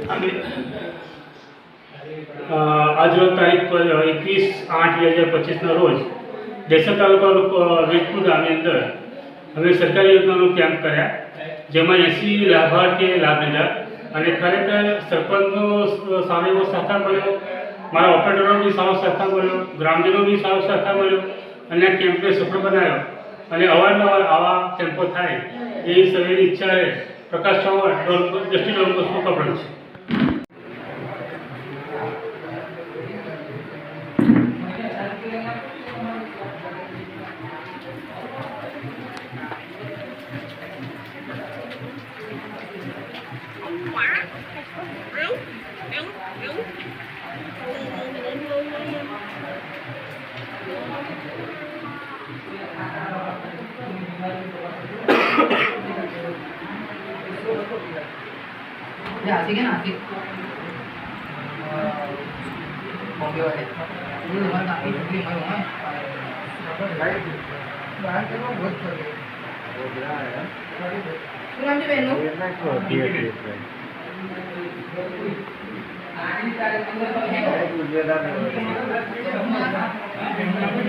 आज रोज तारीख 21/8/2025 रोज देसर तालुका वीजपुर गामनी अंदर हमें सरकारी योजना केम्प कर्या जेमां 80 लाभार्थीए लाभ लीधा अने खरेखर सरपंचनो सारो एवो सहकार मळ्यो, मारा ऑपरेटरों भी सारो सहकार मळ्यो, ग्रामजनों भी सारो सहकार मळ्यो अने केम्पने सफल बनाव्यो अने अवारनवार आवा केम्पो थाय ए सर्वेनी इच्छा है। प्रकाश चौहान दृष्टि डॉन बॉस्को कपड़ा छे। Ya, así que nada, así. Mobil aja. Ini lumayan tapi ini lumayan. Bahan kan buat kerja. Kurang juga no? Ini